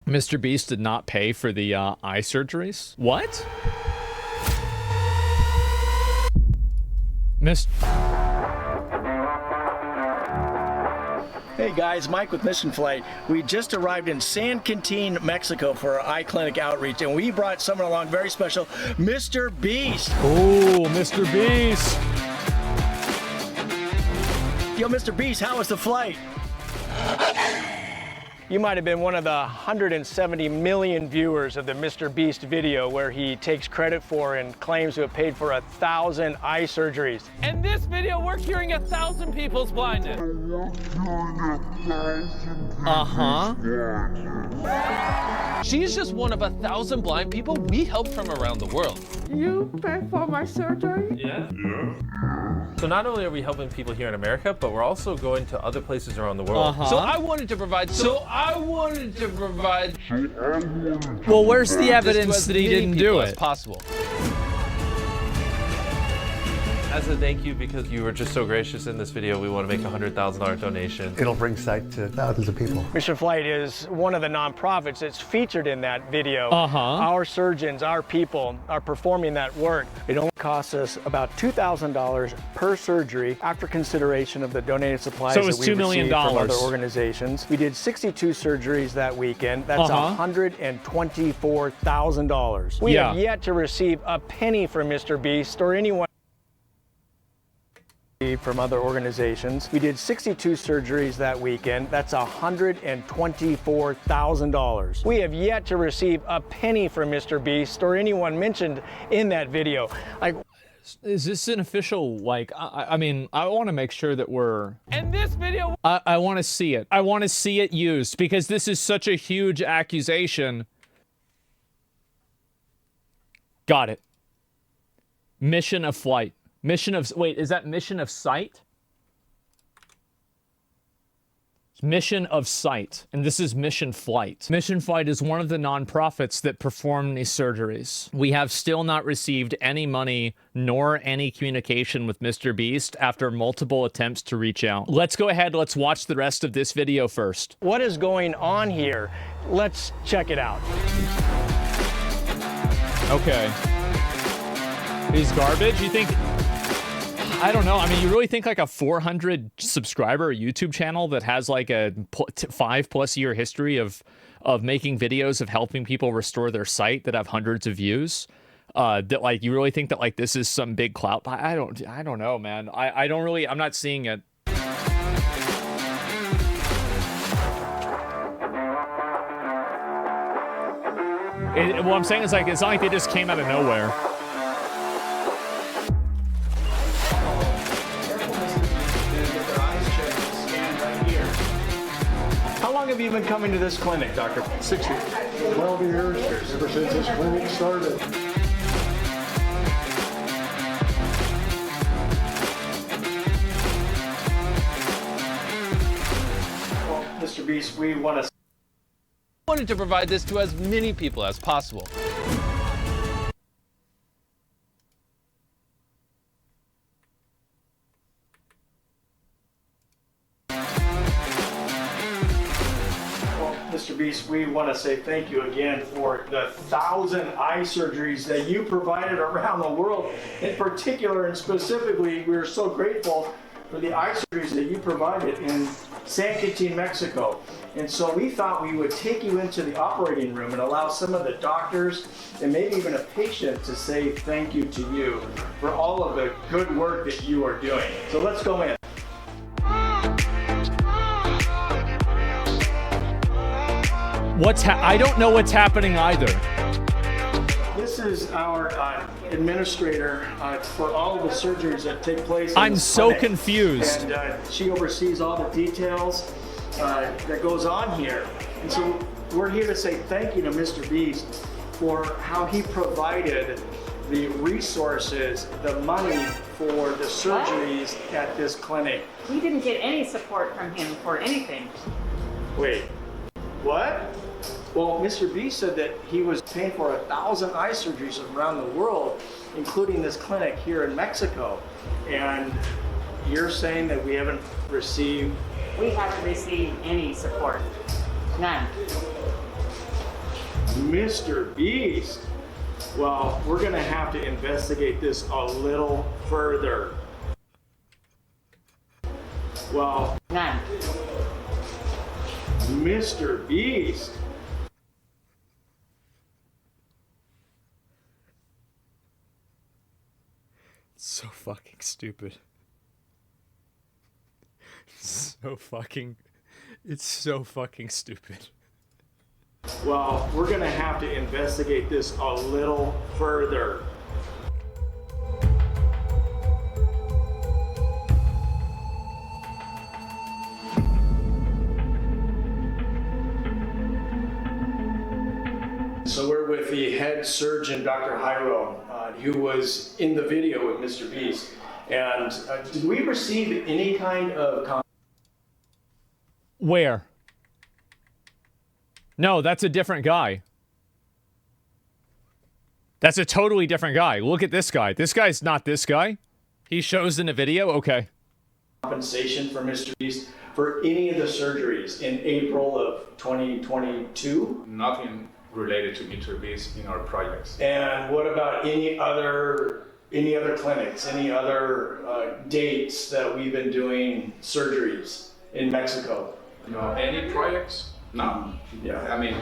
MrBeast did not pay for the eye surgeries. What? Hey guys, Mike with Mission Flight. We just arrived in San Quintin, Mexico for our eye clinic outreach, and we brought someone along very special, MrBeast. Oh, MrBeast. Yo, MrBeast, how was the flight? You might have been one of the 170 million viewers of the MrBeast video where he takes credit for and claims to have paid for 1,000 eye surgeries. In this video, we're curing 1,000 people's blindness. She's just one of 1,000 blind people we help from around the world. You pay for my surgery? Yeah. So not only are we helping people here in America, but we're also going to other places around the world. So I wanted to provide. Well, where's the evidence that he didn't do it? As possible. As a thank you, because you were just so gracious in this video, we want to make a $100,000 donation. It'll bring sight to thousands of people. Mission Flight is one of the nonprofits that's featured in that video. Our surgeons, our people are performing that work. It only costs us about $2,000 per surgery after consideration of the donated supplies So it was that we $2 million received from other organizations. We did 62 surgeries that weekend. That's $124,000. We have yet to receive a penny from MrBeast or anyone from other organizations. We did 62 surgeries that weekend. That's $124,000. We have yet to receive a penny from MrBeast or anyone mentioned in that video. Like, is this an official, like, I mean, I want to make sure that we're... In this video... I want to see it. I want to see it used because this is such a huge accusation. Got it. Mission of flight. Mission of, wait, is that mission of sight? Mission of sight, and this is Mission Flight. Mission Flight is one of the nonprofits that perform these surgeries. We have still not received any money nor any communication with MrBeast after multiple attempts to reach out. Let's go ahead, let's watch the rest of this video first. what is going on here? Let's check it out. Okay. He's garbage, you think? I don't know. I mean, you really think like a 400 subscriber YouTube channel that has like a 5+ year history of making videos of helping people restore their sight that have hundreds of views, that like you really think that like this is some big clout? I don't know, man. I'm not seeing it. What I'm saying is like it's not like they just came out of nowhere. How long have you been coming to this clinic, Doctor? 6 years. 12 years, ever since this clinic started. Well, MrBeast, we wanted to provide this to as many people as possible. MrBeast, we want to say thank you again for the 1,000 eye surgeries that you provided around the world. In particular and specifically, we are so grateful for the eye surgeries that you provided in San Quintin, Mexico. And so we thought we would take you into the operating room and allow some of the doctors and maybe even a patient to say thank you to you for all of the good work that you are doing. So let's go in. I don't know what's happening either. This is our administrator for all of the surgeries that take place. I'm so confused. And she oversees all the details that goes on here. And so we're here to say thank you to MrBeast for how he provided the resources, the money for the surgeries at this clinic. We didn't get any support from him for anything. Wait, what? Well, MrBeast said that he was paying for 1,000 eye surgeries around the world, including this clinic here in Mexico. And you're saying that we haven't received... We haven't received any support. None. Mr. Beast. Well, we're gonna have to investigate this a little further. Well, None. Mr. Beast. So fucking stupid. It's so fucking stupid. Well, we're gonna have to investigate this a little further. So we're with the head surgeon, Dr. Hyro, who was in the video with Mr. Beast. And did we receive any kind of... Where? No, that's a different guy. That's a totally different guy. Look at this guy. This guy's not this guy. He shows in a video? Okay. compensation for Mr. Beast for any of the surgeries in April of 2022? Nothing related to MrBeast in our projects. And what about any other clinics, any other dates that we've been doing surgeries in Mexico? Any projects? No. Yeah. I mean,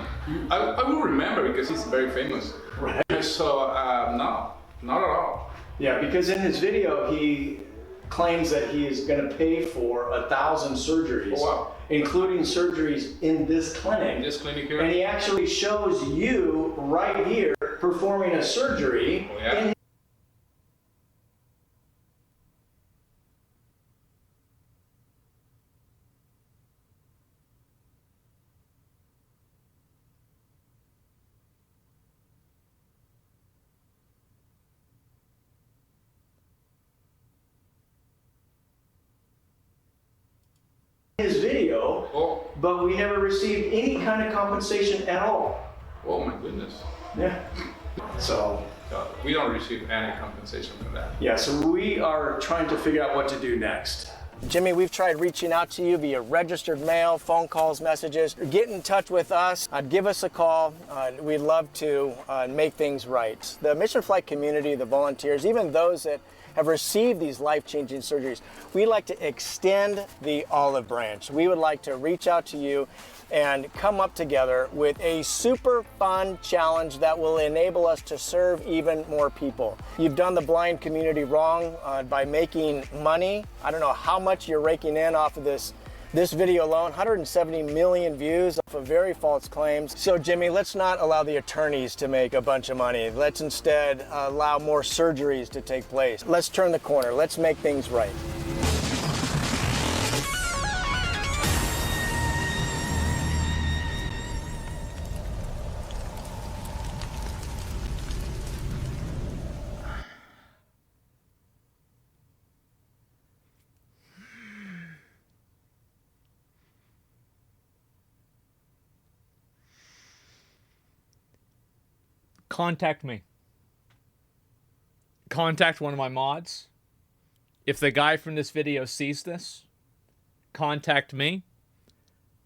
I will remember because he's very famous. Right. So, no, not at all. Yeah, because in his video, he claims that he is going to pay for 1,000 surgeries, Oh, wow. including surgeries in this clinic. In this clinic here? And he actually shows you right here performing a surgery. Oh, yeah? His video, Oh. but we never received any kind of compensation at all. Oh my goodness. Yeah. So, We don't receive any compensation for that. yeah, so we are trying to figure out what to do next. Jimmy, we've tried reaching out to you via registered mail, phone calls, messages. Get in touch with us. Give us a call. We'd love to make things right. The mission flight community, the volunteers, even those that have received these life-changing surgeries, we like to extend the olive branch. We would like to reach out to you and come up together with a super fun challenge that will enable us to serve even more people. You've done the blind community wrong by making money. I don't know how much you're raking in off of this video alone, 170 million views off of very false claims. So Jimmy, let's not allow the attorneys to make a bunch of money. Let's instead allow more surgeries to take place. Let's turn the corner. Let's make things right. Contact me. Contact one of my mods. If the guy from this video sees this, contact me.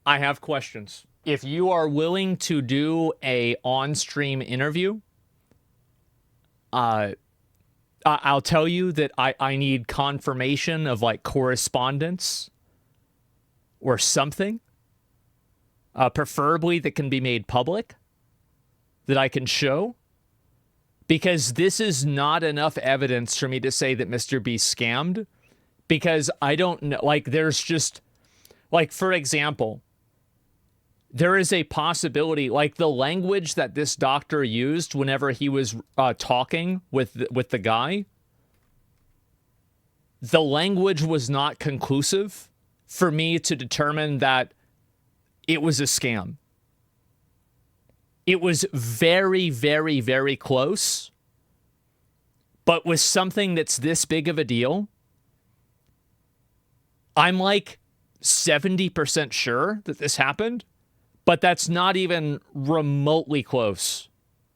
I have questions. If you are willing to do a on-stream interview, I'll tell you that I need confirmation of like correspondence or something, preferably that can be made public, that I can show. Because this is not enough evidence for me to say that MrBeast scammed. Because I don't know, like, there's just, like, for example, there is a possibility, like, the language that this doctor used whenever he was talking with the guy, the language was not conclusive for me to determine that it was a scam. It was very, very, very close. But with something that's this big of a deal, I'm like 70% sure that this happened, but that's not even remotely close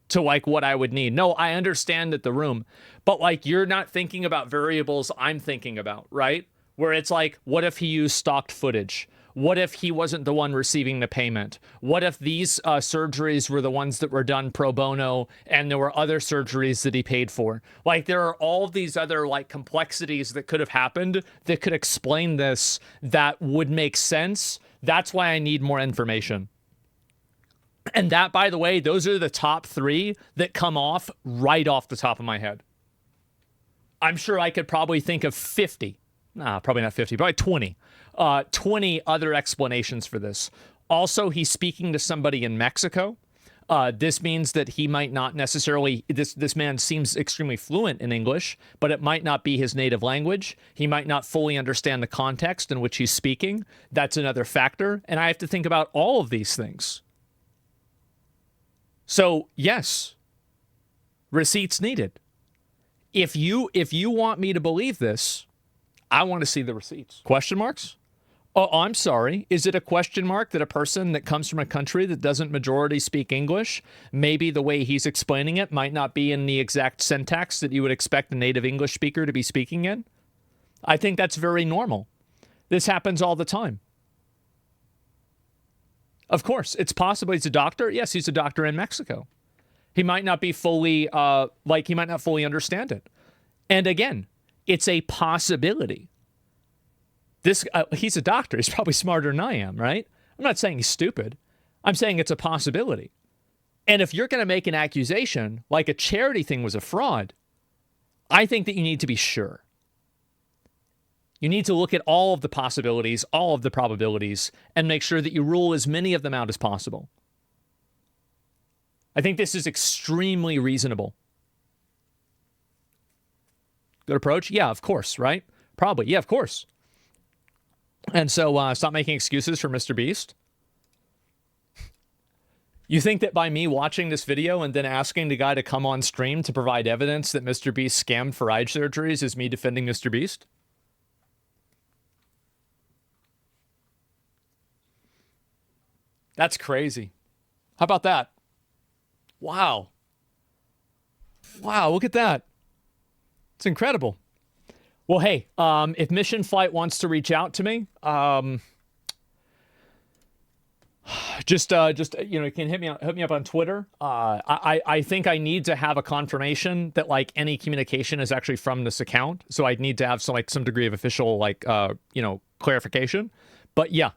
to like what I would need. No, I understand that the room, but like you're not thinking about variables I'm thinking about, right? Where it's like, what if he used stocked footage? What if he wasn't the one receiving the payment? What if these surgeries were the ones that were done pro bono and there were other surgeries that he paid for? Like, there are all these other, like, complexities that could have happened that could explain this that would make sense. That's why I need more information. And that, by the way, those are the top 3 that come off right off the top of my head. I'm sure I could probably think of 50. Nah, probably not 50, probably 20. 20 other explanations for this. Also, he's speaking to somebody in Mexico. This means that he might not necessarily, this man seems extremely fluent in English, but it might not be his native language. He might not fully understand the context in which he's speaking. That's another factor. And I have to think about all of these things. So, yes, receipts needed. If you want me to believe this, I want to see the receipts. Question marks? Oh, I'm sorry. Is it a question mark that a person that comes from a country that doesn't majority speak English, maybe the way he's explaining it might not be in the exact syntax that you would expect a native English speaker to be speaking in? I think that's very normal. This happens all the time. Of course, it's possible he's a doctor. Yes, he's a doctor in Mexico. He might not be fully, he might not fully understand it. And again, it's a possibility. He's a doctor. He's probably smarter than I am, right? I'm not saying he's stupid. I'm saying it's a possibility. And if you're going to make an accusation like a charity thing was a fraud, I think that you need to be sure. You need to look at all of the possibilities, all of the probabilities, and make sure that you rule as many of them out as possible. I think this is extremely reasonable. Good approach? Yeah, of course, right? Probably. Yeah, of course. And so stop making excuses for MrBeast. You think that by me watching this video and then asking the guy to come on stream to provide evidence that MrBeast scammed for eye surgeries is me defending MrBeast? That's crazy. How about that? Wow. Wow, look at that. It's incredible. Well, hey, if Mission Flight wants to reach out to me, just you can hit me up on Twitter. I think I need to have a confirmation that like any communication is actually from this account, so I'd need to have some degree of official clarification. But yeah.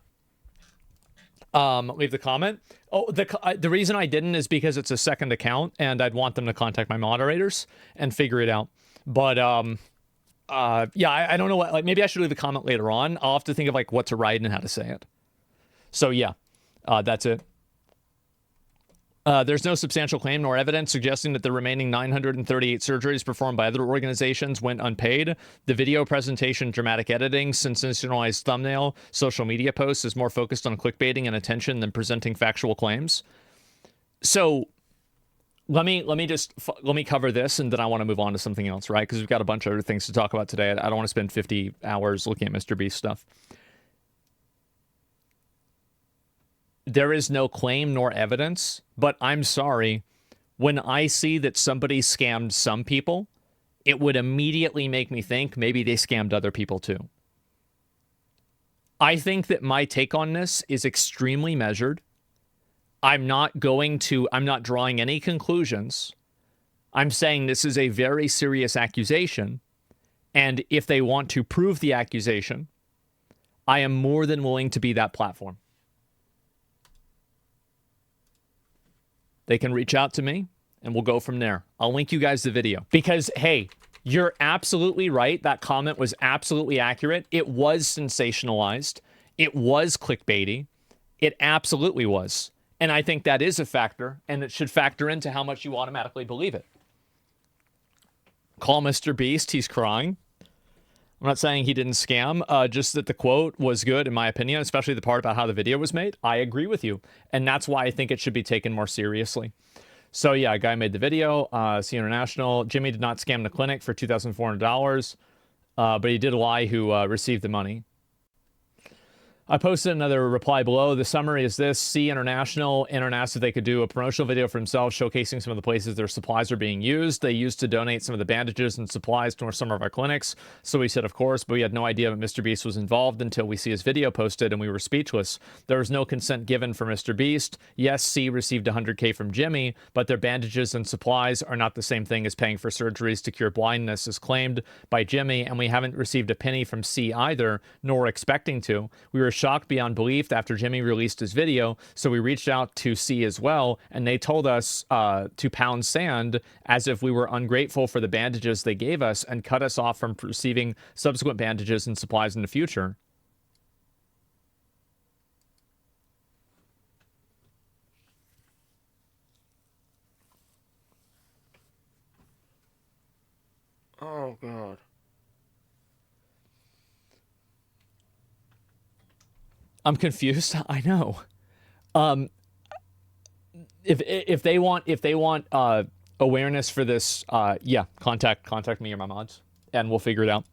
Leave the comment. Oh, the reason I didn't is because it's a second account and I'd want them to contact my moderators and figure it out. But yeah, I don't know what, like, maybe I should leave a comment later on. I'll have to think of like what to write and how to say it. So yeah, that's it. There's no substantial claim nor evidence suggesting that the remaining 938 surgeries performed by other organizations went unpaid. The video presentation, dramatic editing, sensationalized thumbnail, social media posts is more focused on clickbaiting and attention than presenting factual claims. So let me cover this, and then I want to move on to something else, right? Because we've got a bunch of other things to talk about today. I don't want to spend 50 hours looking at MrBeast stuff. There is no claim nor evidence, but I'm sorry, when I see that somebody scammed some people, it would immediately make me think maybe they scammed other people too. I think that my take on this is extremely measured. I'm not drawing any conclusions. I'm saying this is a very serious accusation, and if they want to prove the accusation, I am more than willing to be that platform. They can reach out to me, and we'll go from there. I'll link you guys the video. Because, hey, you're absolutely right. That comment was absolutely accurate. It was sensationalized. It was clickbaity. It absolutely was. And I think that is a factor, and it should factor into how much you automatically believe it. Call MrBeast. He's crying. I'm not saying he didn't scam, just that the quote was good, in my opinion, especially the part about how the video was made. I agree with you, and that's why I think it should be taken more seriously. So yeah, a guy made the video, C International. Jimmy did not scam the clinic for $2,400, but he did lie who received the money. I posted another reply below. The summary is this. C International asked if they could do a promotional video for themselves showcasing some of the places their supplies are being used. They used to donate some of the bandages and supplies to some of our clinics. So we said, of course, but we had no idea that MrBeast was involved until we see his video posted, and we were speechless. There was no consent given for MrBeast. Yes, C received 100K from Jimmy, but their bandages and supplies are not the same thing as paying for surgeries to cure blindness as claimed by Jimmy, and we haven't received a penny from C either, nor expecting to. We were shocked beyond belief after Jimmy released his video, so we reached out to C as well, and they told us to pound sand as if we were ungrateful for the bandages they gave us and cut us off from receiving subsequent bandages and supplies in the future. Oh, God. I'm confused. I know. If they want awareness for this, yeah, contact me or my mods, and we'll figure it out.